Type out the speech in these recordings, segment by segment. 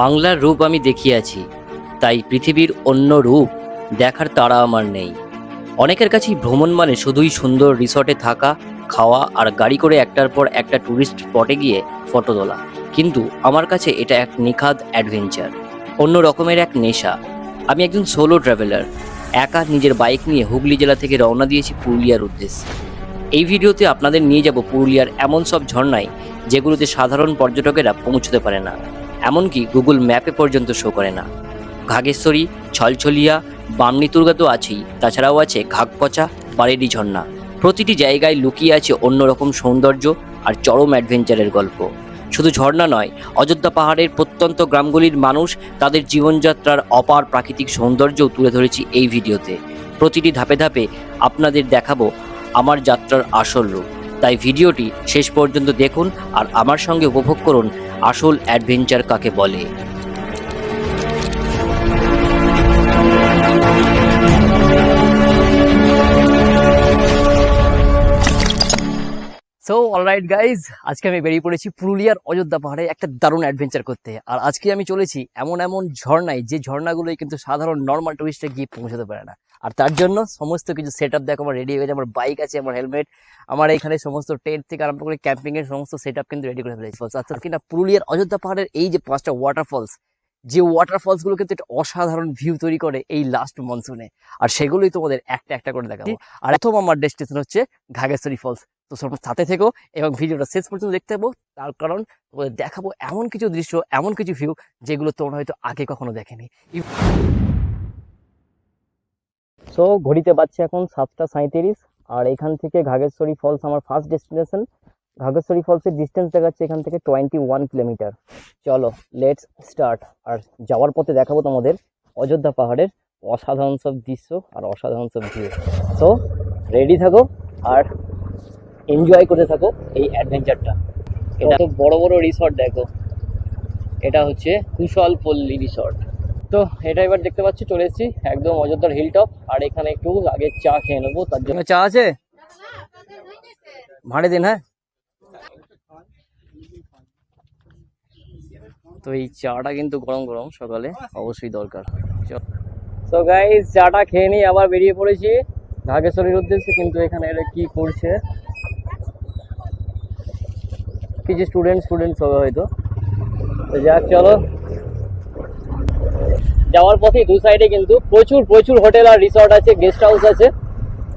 বাংলার রূপ আমি দেখিয়াছি, তাই পৃথিবীর অন্য রূপ দেখার তাড়া আমার নেই। অনেকের কাছেই ভ্রমণ মানে শুধুই সুন্দর রিসর্টে থাকা, খাওয়া আর গাড়ি করে একটার পর একটা ট্যুরিস্ট স্পটে গিয়ে ফটো তোলা। কিন্তু আমার কাছে এটা এক নিখাদ অ্যাডভেঞ্চার, অন্য রকমের এক নেশা। আমি একজন সোলো ট্রাভেলার, একা নিজের বাইক নিয়ে হুগলি জেলা থেকে রওনা দিয়েছি পুরুলিয়ার উদ্দেশ্যে। এই ভিডিওতে আপনাদের নিয়ে যাব পুরুলিয়ার এমন সব ঝর্ণায় যেগুলোতে সাধারণ পর্যটকেরা পৌঁছতে পারে না, এমনকি গুগল ম্যাপে পর্যন্ত শো করে না। ঘাগেশ্বরী, ছলছলিয়া, বামনিতুর্গা তো আছেই, তাছাড়াও আছে ঘাগপচা, বারেডি ঝর্ণা। প্রতিটি জায়গায় লুকিয়ে আছে অন্যরকম সৌন্দর্য আর চরম অ্যাডভেঞ্চারের গল্প। শুধু ঝর্ণা নয়, অযোধ্যা পাহাড়ের প্রত্যন্ত গ্রামগুলির মানুষ, তাদের জীবনযাত্রার অপার প্রাকৃতিক সৌন্দর্যও তুলে ধরেছি এই ভিডিওতে। প্রতিটি ধাপে ধাপে আপনাদের দেখাবো আমার যাত্রার আসল রূপ। তাই ভিডিওটি শেষ পর্যন্ত দেখুন আর আমার সঙ্গে উপভোগ করুন আসল অ্যাডভেঞ্চার কাকে বলে। সো অলরাইট গাইজ, আজকে আমি বেরিয়ে পড়েছি পুরুলিয়ার অযোধ্যা পাহাড়ে একটা দারুণ অ্যাডভেঞ্চার করতে। আর আজকে আমি চলেছি এমন এমন ঝর্ণায়, যে ঝর্ণাগুলোই কিন্তু সাধারণ নর্মাল টুরিস্টে গিয়ে পৌঁছাতে পারে না। আর তার জন্য সমস্ত কিছু সেট আপ দেখো আমার রেডি হয়ে গেছে। আমার বাইক আছে, আমার হেলমেট, আমার এখানে সমস্ত টেন্ট থেকে আরম্ভ করে ক্যাম্পিং এর সমস্ত সেট আপ কিন্তু রেডি করে ফেলেছি। আচ্ছা কিনা পুরুলিয়ার অযোধ্যা পাহাড়ের এই যে 5টা ওয়াটারফলস, যে ওয়াটারফলস গুলো কিন্তু একটা অসাধারণ ভিউ তৈরি করে এই লাস্ট মনসুনে, আর সেগুলোই তোমাদের একটা একটা করে দেখাবো। আর প্রথম আমার ডেস্টিনেশন হচ্ছে ঘাগেশ্বরী ফলস। তো সাথে থেকো এবং ভিডিওটা শেষ পর্যন্ত দেখতে পাবো, তার কারণ তোমাদের দেখাবো এমন কিছু দৃশ্য, এমন কিছু ভিউ যেগুলো তোমরা হয়তো আগে কখনো দেখেনি। সো ঘড়িতে বাজছে এখন 7টা 37, আর এখান থেকে ঘাগেশ্বরী ফলস আমার ফার্স্ট ডেস্টিনেশন। ঘাগেশ্বরী ফলসের ডিস্টেন্স দেখাচ্ছে এখান থেকে 21 কিলোমিটার। চলো লেটস স্টার্ট। আর যাওয়ার পথে দেখাবো তোমাদের অযোধ্যা পাহাড়ের অসাধারণ সব দৃশ্য আর অসাধারণ সব ভিউ। সো রেডি থাকো আর এনজয় করতে থাকো এই অ্যাডভেঞ্চারটা। এটা তো বড় বড় রিসর্ট দেখো, এটা হচ্ছে কুশল পল্লী রিসর্ট। তো এটা এবার দেখতে পাচ্ছি চলে এসেছি একদম অযোধ্যার হিল টপ। আর এখানে একটু আগে চা খেয়ে নেবো, তার জন্য চা আছে ভাড়ে দিন। হ্যাঁ, তো এই চাটা কিন্তু গরম গরম সকালে অবশ্যই দরকার। তো গাইস, চাটা খেয়ে নিয়ে আবার বেরিয়ে পড়েছি ঘাগেশ্বরীর উদ্দেশ্যে। কিন্তু এখানে এরা কি করছে, কিছু স্টুডেন্টস হবে হয়তো। তো যাক, চলো। যাওয়ার পথে দু সাইডে কিন্তু প্রচুর প্রচুর হোটেল আর রিসর্ট আছে, গেস্ট হাউস আছে,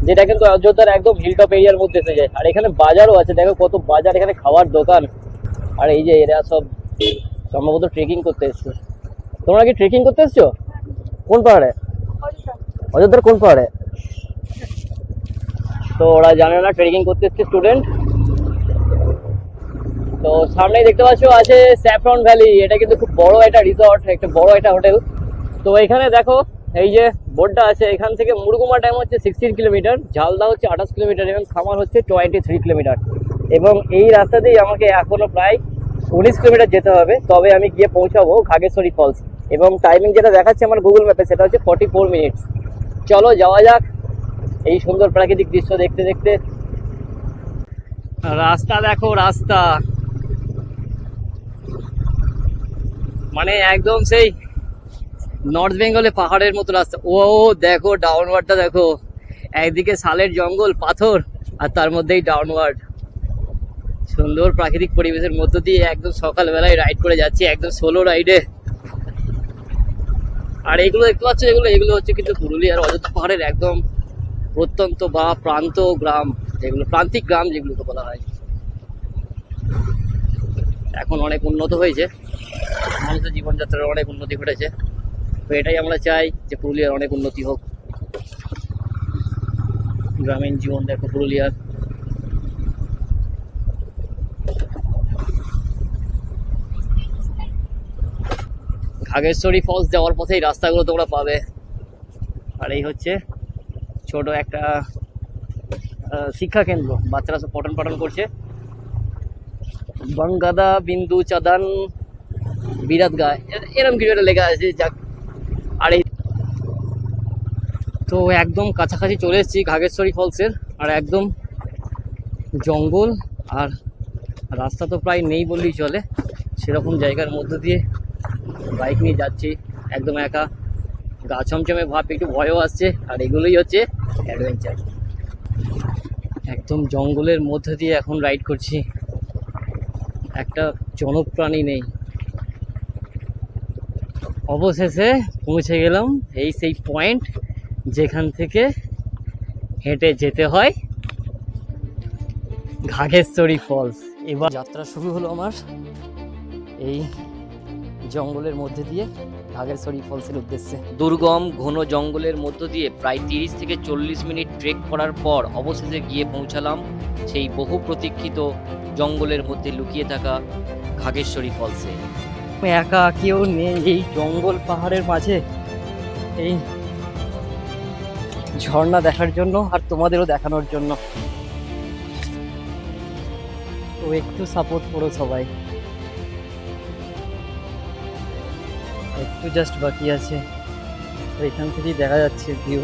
যেটা কিন্তু অযোধ্যার একদম হিলটপ এরিয়ার মধ্যে এসে যায়। আর এখানে বাজারও আছে, দেখো কত বাজার, এখানে খাওয়ার দোকান। আর এই যে এরা সব সম্ভবত ট্রেকিং করতে এসছো। তোমরা কি ট্রেকিং করতে এসছো? কোন পাহাড়ে? অযোধ্যার কোন পাহাড়ে? তো ওরা জানে না ট্রেকিং করতে এসছে স্টুডেন্ট। তো সামনেই দেখতে পাচ্ছ আছে স্যাফরন ভ্যালি। এটা কিন্তু খুব বড় একটা রিসর্ট, একটা বড় একটা হোটেল। তো এখানে দেখো এই যে বোর্ডটা আছে, এখান থেকে মুরগুমা ড্যাম হচ্ছে 16 কিলোমিটার, ঝালদা হচ্ছে 28 কিলোমিটার এবং খামার হচ্ছে 23 কিলোমিটার। এবং এই রাস্তা দিয়ে আমাকে এখনো প্রায় 19 কিলোমিটার যেতে হবে, তবে আমি গিয়ে পৌঁছাবো ঘাগেশ্বরী ফলস। এবং টাইমিং যেটা দেখাচ্ছে আমার গুগল ম্যাপে, সেটা হচ্ছে 44 মিনিটস। চলো যাওয়া যাক এই সুন্দর প্রাকৃতিক দৃশ্য দেখতে দেখতে। রাস্তা দেখো, রাস্তা মানে একদম সেই নর্থ বেঙ্গলে পাহাড়ের মতো রাস্তা। ও দেখো ডাউনওয়ার্ডটা দেখো, একদিকে শালের জঙ্গল পাথর আর তার মধ্যেই ডাউনওয়ার্ড। সুন্দর প্রাকৃতিক পরিবেশের মধ্য দিয়ে একদম সকালবেলায় রাইড করে যাচ্ছি, একদম সোলো রাইডে। আর এগুলো দেখতে পাচ্ছ, এগুলো হচ্ছে কিন্তু পুরুলিয়ার অযোধ্যা পাহাড়ের একদম প্রত্যন্ত বা প্রান্ত গ্রাম, যেগুলো প্রান্তিক গ্রাম যেগুলোকে বলা হয়। এখন অনেক উন্নত হয়েছে, মানুষের জীবনযাত্রার অনেক উন্নতি ঘটেছে। তো এটাই আমরা চাই যে পুরুলিয়ার অনেক উন্নতি হোক। গ্রামীণ জীবন দেখো পুরুলিয়ার। ঘাগেশ্বরী ফলস যাওয়ার পথেই রাস্তাগুলো তোমরা পাবে। আর এই হচ্ছে ছোট একটা শিক্ষা কেন্দ্র, বাচ্চারা সব পঠন পাঠন করছে। বঙ্গাদা বিন্দু চাদান বিরাট গায়, এরকম কিছু একটা লেখা আছে। যাক, আর এই তো একদম কাছাকাছি চলে এসেছি ঘাগেশ্বরী ফলসের। আর একদম জঙ্গল আর রাস্তা তো প্রায় নেই বললেই চলে, সেরকম জায়গার মধ্য দিয়ে বাইক নিয়ে যাচ্ছি একদম একা, গা ছমছমে ভাব, একটু ভয়ও আসছে। আর এগুলোই হচ্ছে অ্যাডভেঞ্চার। একদম জঙ্গলের মধ্যে দিয়ে এখন রাইড করছি, একটা জনপ্রাণী নেই। অবশেষে পৌঁছে গেলাম এই সেই পয়েন্ট যেখান থেকে হেঁটে যেতে হয় ঘাঘেশ্বরী ফলস। এবার যাত্রা শুরু হলো আমার এই জঙ্গলের মধ্যে দিয়ে ঘাঘেশ্বরী ফলসের উদ্দেশ্যে। দুর্গম ঘন জঙ্গলের মধ্য দিয়ে প্রায় 30 থেকে 40 মিনিট ট্রেক করার পর অবশেষে গিয়ে পৌঁছালাম সেই বহু প্রতীক্ষিত জঙ্গলের মধ্যে লুকিয়ে থাকা ঘাঘেশ্বরী ফলসে। একা কেউ নেই এই জঙ্গল পাহাড়ের মাঝে এই ঝর্ণা দেখার জন্য আর তোমাদেরও দেখানোর জন্য। তো একটু সাপোর্ট করো সবাই, একটু জাস্ট বাকি আছে। এখান থেকেই দেখা যাচ্ছে ভিউ,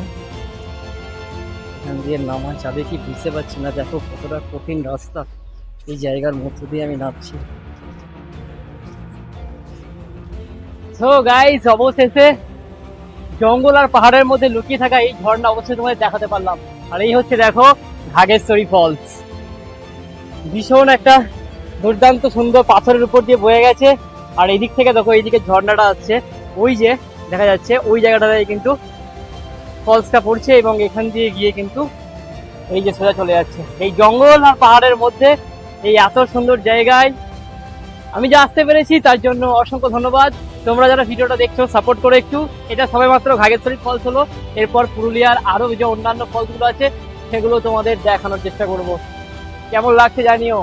এখান দিয়ে নামা যাবে কি বুঝতে পারছি না। দেখো কতটা কঠিন রাস্তা, এই জায়গার মধ্য দিয়ে আমি নামছি। সো গাইস, অবশেষে জঙ্গল আর পাহাড়ের মধ্যে লুকিয়ে থাকা এই ঝর্ণা অবশ্যই তোমাদের দেখাতে পারলাম। আর এই হচ্ছে দেখো ঘাঘেশ্বরী ফলস। ভীষণ একটা দুর্দান্ত সুন্দর পাথরের উপর দিয়ে বয়ে গেছে। আর এই দিক থেকে দেখো এইদিকে ঝর্ণাটা আছে, ওই যে দেখা যাচ্ছে ওই জায়গাটাতে কিন্তু ফলসটা পড়ছে এবং এখান দিয়ে গিয়ে কিন্তু এই যে সোজা চলে যাচ্ছে এই জঙ্গল আর পাহাড়ের মধ্যে। এই এত সুন্দর জায়গায় আমি যে আসতে পেরেছি তার জন্য অসংখ্য ধন্যবাদ। তোমরা যারা ভিডিওটা দেখছো সাপোর্ট করো একটু। এটা সবাই মাত্র ঘাঘেশ্বরী ফলস হলো, এরপর পুরুলিয়ার আরো যে অন্যান্য ফলসগুলো আছে সেগুলো তোমাদের দেখানোর চেষ্টা করব। কেমন লাগছে জানিও।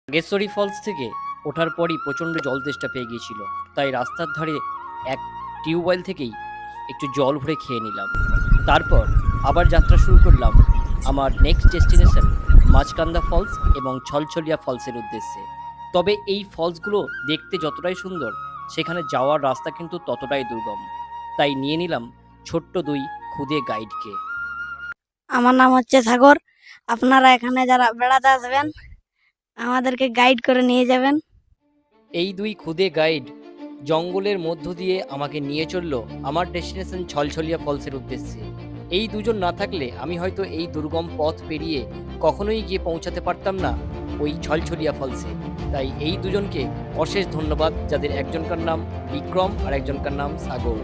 ঘাঘেশ্বরী ফলস থেকে ওঠার পরই প্রচণ্ড জল তেষ্টা পেয়ে গিয়েছিল, তাই রাস্তার ধারে এক টিউবওয়েল থেকেই একটু জল ভরে খেয়ে নিলাম। তারপর আবার যাত্রা শুরু করলাম আমার নেক্সট ডেস্টিনেশন মাছকান্দা ফলস এবং ছলছলিয়া ফলসের উদ্দেশ্যে। তবে এই ফলসগুলো দেখতে যতটাই সুন্দর, সেখানে যাওয়ার রাস্তা কিন্তু ততটাই দুর্গম। তাই নিয়ে নিলাম ছোট্ট দুই খুদে গাইডকে। আমার নাম হচ্ছে সাগর। আপনারা এখানে যারা বেড়াতে আসবেন আমাদেরকে গাইড করে নিয়ে যাবেন। এই দুই খুদে গাইড জঙ্গলের মধ্য দিয়ে আমাকে নিয়ে চললো আমার ডেস্টিনেশন ছলছলিয়া ফলসের উদ্দেশ্যে। এই দুজন না থাকলে আমি হয়তো এই দুর্গম পথ পেরিয়ে কখনোই গিয়ে পৌঁছাতে পারতাম না ওই ছলছলিয়া ফলসে। তাই এই দুজনকে অশেষ ধন্যবাদ, যাদের একজনকার নাম বিক্রম আর একজনকার নাম সাগর।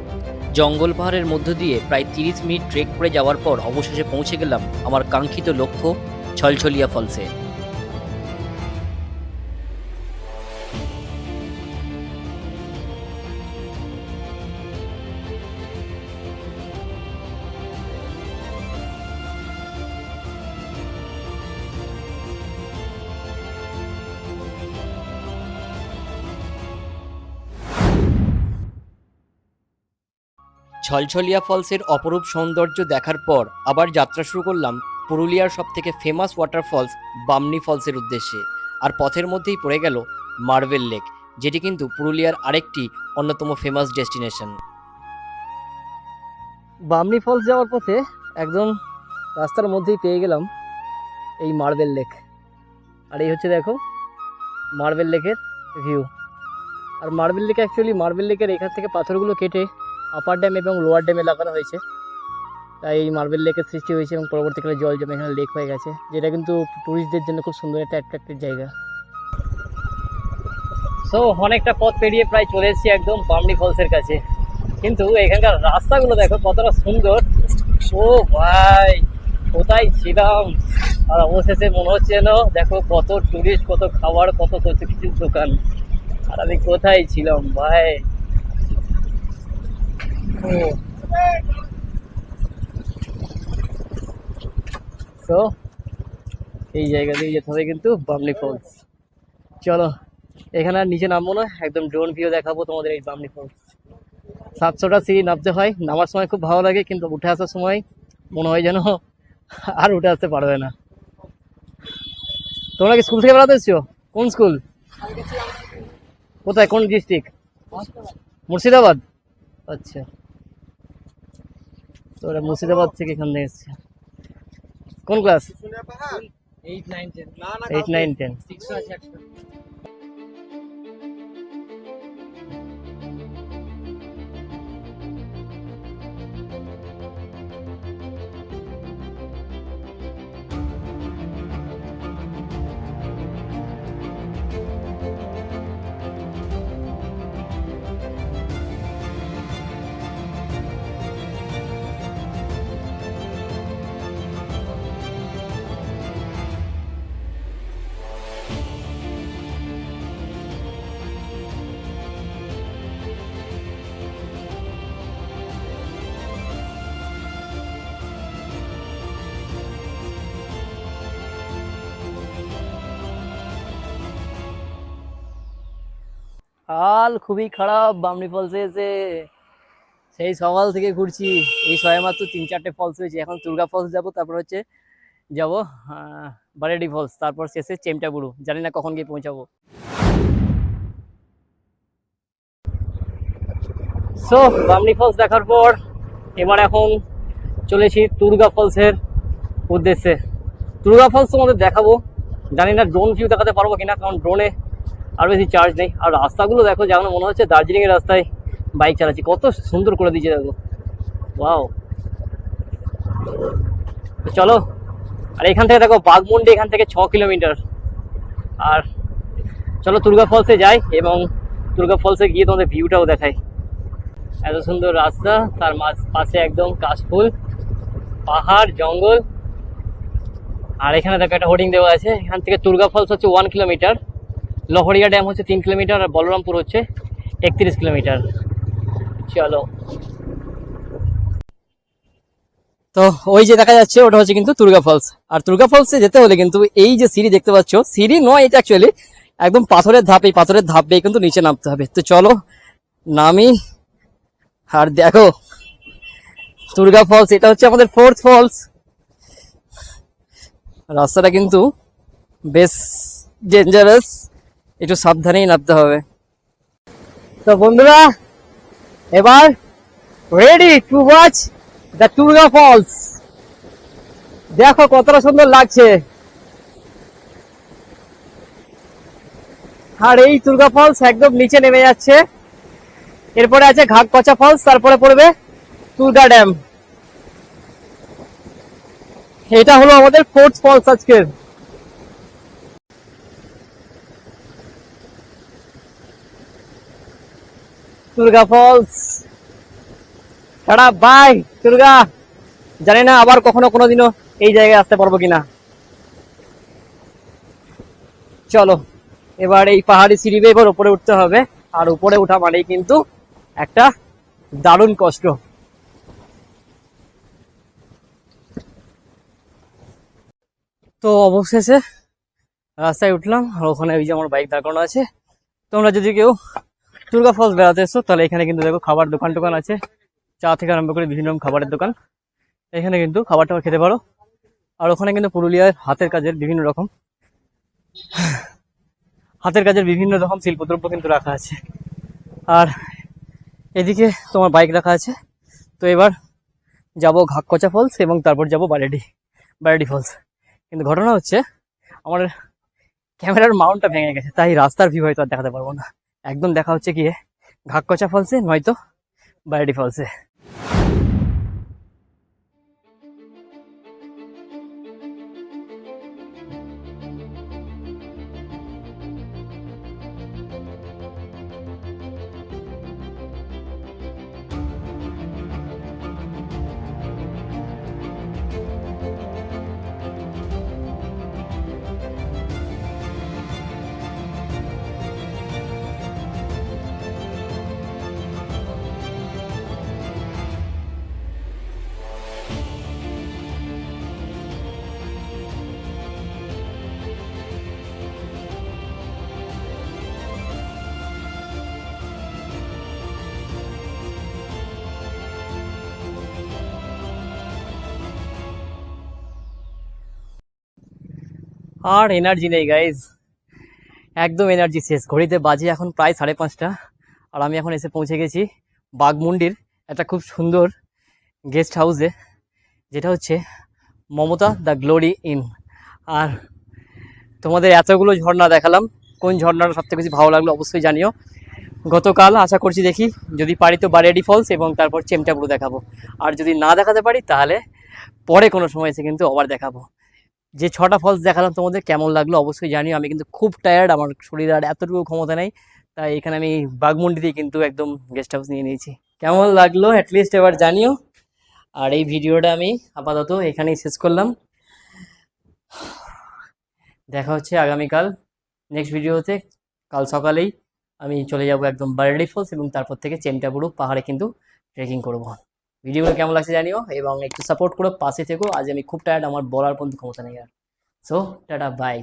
জঙ্গল পাহাড়ের মধ্য দিয়ে প্রায় 30 মিনিট ট্রেক করে যাওয়ার পর অবশেষে পৌঁছে গেলাম আমার কাঙ্ক্ষিত লক্ষ্য ছলছলিয়া ফলসে। ছলছলিয়া ফলসের অপরূপ সৌন্দর্য দেখার পর আবার যাত্রা শুরু করলাম পুরুলিয়ার সবথেকে ফেমাস ওয়াটারফলস বামনি ফলসের উদ্দেশ্যে। আর পথের মধ্যেই পড়ে গেল মার্বেল লেক, যেটি কিন্তু পুরুলিয়ার আরেকটি অন্যতম ফেমাস ডেস্টিনেশন। বামনি ফলস যাওয়ার পথে একদম রাস্তার মধ্যেই পেয়ে গেলাম এই মার্বেল লেক। আর এই হচ্ছে দেখো মার্বেল লেকের ভিউ। আর মার্বেল লেক অ্যাকচুয়ালি মার্বেল লেকের এখান থেকে পাথরগুলো কেটে আপার ড্যাম এবং লোয়ার ড্যামে লাগানো হয়েছে, তাই এই মার্বেল লেকের সৃষ্টি হয়েছে এবং পরবর্তীকালে জল জমে এখানে লেক হয়ে গেছে, যেটা কিন্তু ট্যুরিস্টদের জন্য খুব সুন্দর একটা অ্যাট্রাক্টিভ জায়গা। সো অনেকটা পথ পেরিয়ে প্রায় চলে এসেছি একদম বামনি ফলসের কাছে, কিন্তু এখানকার রাস্তাগুলো দেখো কতটা সুন্দর। ও ভাই, কোথায় ছিলাম আর অবশেষে মনে হচ্ছে যেন দেখো কত টুরিস্ট, কত খাবার, কত কিছু দোকান, আর আমি কোথায় ছিলাম ভাই। তো এই জায়গা দিয়ে যেতে হবে কিন্তু বামনি ফলস। চলো এখানে আর নিচে নামবো না, একদম ড্রোন ভিউ দেখাবো তোমাদের এই বামনি ফলস। 700টা সিঁড়ি নামতে হয়, নামার সময় খুব ভালো লাগে, কিন্তু উঠে আসার সময় মনে হয় যেন আর উঠে আসতে পারবে না। তোমরা কি স্কুল থেকে বেড়াতে এসছো? কোন স্কুল? কোথায়, কোন ডিস্ট্রিক্ট? মুর্শিদাবাদ। আচ্ছা, তোরা মুর্শিদাবাদ থেকে এখান থেকে এসছে। কোন ক্লাস? 8, 9, 10। হাল খুবই খারাপ বামনি ফলসে এসে। সেই সকাল থেকে ঘুরছি, এই সবে মাত্র 3-4টে ফলস হয়েছে। এখন দুর্গা ফলস যাবো, তারপর হচ্ছে যাবো বারেডি ফলস, তারপর শেষে চেমটাবুরু। জানি না কখন গিয়ে পৌঁছাবো। সো বামনি ফলস দেখার পর এবার এখন চলেছি দুর্গা ফলসের উদ্দেশ্যে। দুর্গা ফলস তোমাদের দেখাবো, জানি না ড্রোন ভিউ দেখাতে পারবো কিনা, কারণ ড্রোনে আর বেশি চার্জ নেই। আর রাস্তাগুলো দেখো, যেমন মনে হচ্ছে দার্জিলিং এর রাস্তায় বাইক চালাচ্ছি, কত সুন্দর করে দিয়েছে দেখো, ওয়াও। তো চলো, আর এখান থেকে দেখো বাঘমুন্ডি এখান থেকে 6 কিলোমিটার। আর চলো দুর্গা ফলসে যাই এবং দুর্গা ফলসে গিয়ে তোমাদের ভিউটাও দেখাই। এত সুন্দর রাস্তা, তার পাশে একদম কাশফুল, পাহাড়, জঙ্গল। আর এখানে দেখো একটা হোর্ডিং দেওয়া আছে, এখান থেকে দুর্গা ফলস হচ্ছে 1 কিলোমিটার, লহরিয়া ড্যাম হচ্ছে 3 কিলোমিটার, আর বলরামপুর হচ্ছে 31 কিলোমিটার। চলো, তো ওই যে দেখা যাচ্ছে ওটা হচ্ছে কিন্তু দুর্গা ফলস। আর দুর্গা ফলসে যেতে হলে কিন্তু এই যে সিঁড়ি দেখতে পাচ্ছ, সিঁড়ি নয় এটা অ্যাকচুয়ালি একদম পাথরের ধাপ, এই পাথরের ধাপ বেয়ে কিন্তু নিচে নামতে হবে। তো চলো নামি। আর দেখো দুর্গা ফলস, এটা হচ্ছে আমাদের 4th ফলস। রাস্তাটা কিন্তু বেশ ডেঞ্জারাস, একটু সাবধানেই নামতে হবে। তো বন্ধুরা, এবার ready to watch the Durga falls. দেখো কতটা সুন্দর লাগছে। আর এই দুর্গা ফলস একদম নিচে নেমে যাচ্ছে, এরপরে আছে ঘাগকচা ফলস, তারপরে পড়বে দুর্গা ড্যাম। এটা হলো আমাদের 4th ফলস আজকের। Durga falls, tata bye Durga. জানি না আবার কখনো কোনোদিনও এই জায়গায় আসতে পারবো কিনা। চলো এবার এই পাহাড়ি সিঁড়ি বেয়ে এবার উপরে উঠতে হবে, আর উপরে ওঠা মানেই কিন্তু একটা দারুণ কষ্ট। তো অবশেষে রাস্তায় উঠলাম, আর ওখানে ওই যে আমার বাইক দাঁড় করানো আছে। তোমরা যদি কেউ দুর্গা ফলস বেড়াতে এসো, তাহলে এখানে কিন্তু দেখো খাবার দোকান টোকান আছে, চা থেকে আরম্ভ করে বিভিন্ন রকম খাবারের দোকান। এখানে কিন্তু খাবার টাবার খেতে পারো। আর ওখানে কিন্তু পুরুলিয়ার হাতের কাজের বিভিন্ন রকম শিল্পদ্রব্য কিন্তু রাখা আছে। আর এদিকে তোমার বাইক রাখা আছে। তো এবার যাব ঘাগকচা ফলস এবং তারপর যাব বারেডি ফলস। কিন্তু ঘটনা হচ্ছে আমার ক্যামেরার মাউন্টটা ভেঙে গেছে, তাই রাস্তার ভিউ হয়তো আর দেখাতে পারবো না। একদম দেখা হচ্ছে গিয়ে ঘাগকচা ফলসে, নয়তো বারেডি ফলসে। আর এনার্জি নেই গাইজ, একদম এনার্জি শেষ। ঘড়িতে বাজে এখন প্রায় 5:30, আর আমি এখন এসে পৌঁছে গেছি বাঘমুন্ডির একটা খুব সুন্দর গেস্ট হাউসে, যেটা হচ্ছে মমতা দ্য গ্লোরি ইন। আর তোমাদের এতগুলো ঝর্ণা দেখালাম, কোন ঝর্ণাটা সবথেকে বেশি ভালো লাগলো অবশ্যই জানিও। গতকাল আশা করছি দেখি যদি পারি তো বারেডি ফলস এবং তারপর চেমটাবুরু দেখাবো। আর যদি না দেখাতে পারি তাহলে পরে কোনো সময় এসে কিন্তু আবার দেখাবো। যে 6টা ফলস দেখালাম তোমাদের কেমন লাগলো অবশ্যই জানিও। আমি কিন্তু খুব টায়ার্ড, আমার শরীরে আর এতটুকু ক্ষমতা নেই, তাই এখানে আমি বাঘমুন্ডিতেই কিন্তু একদম গেস্ট হাউস নিয়ে নিয়েছি। কেমন লাগলো অ্যাটলিস্ট এবার জানিও। আর এই ভিডিওটা আমি আপাতত এখানেই শেষ করলাম। দেখা হচ্ছে আগামীকাল নেক্সট ভিডিওতে। কাল সকালেই আমি চলে যাব একদম বারেডি ফলস এবং তারপর থেকে চেমটাবুরু পাহাড়ে কিন্তু ট্রেকিং করব। ভিডিওগুলো কেমন লাগছে জানিও এবং একটু সাপোর্ট করো, পাশে থেকো। আজ আমি খুব টায়ার্ড, আমার বলার পর্যন্ত ক্ষমতা নেই আর। So tata bye.